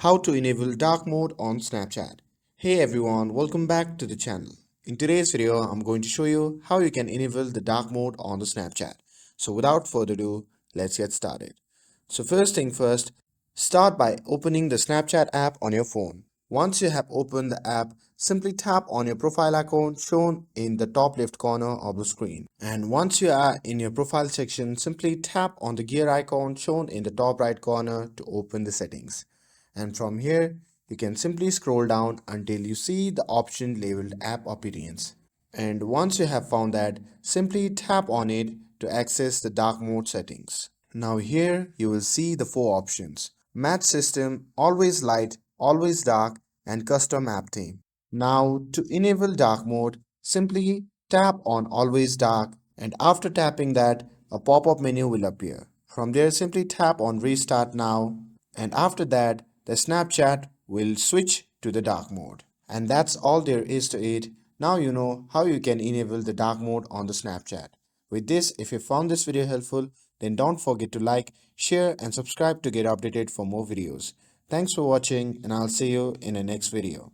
How to enable dark mode on Snapchat. Hey everyone, welcome back to the channel. In today's video, I'm going to show you how you can enable the dark mode on the Snapchat. So without further ado, let's get started. So first thing first, start by opening the Snapchat app on your phone. Once you have opened the app, simply tap on your profile icon shown in the top left corner of the screen. And once you are in your profile section, simply tap on the gear icon shown in the top right corner to open the settings. And from here, you can simply scroll down until you see the option labeled App Appearance. And once you have found that, simply tap on it to access the dark mode settings. Now here you will see the four options: Match System, Always Light, Always Dark, and Custom App Theme. Now to enable dark mode, simply tap on Always Dark, and after tapping that, a pop-up menu will appear. From there, simply tap on Restart Now, and after that, the Snapchat will switch to the dark mode. And that's all there is to it. Now you know how you can enable the dark mode on the Snapchat. With this, if you found this video helpful, then don't forget to like, share and subscribe to get updated for more videos. Thanks for watching, and I'll see you in the next video.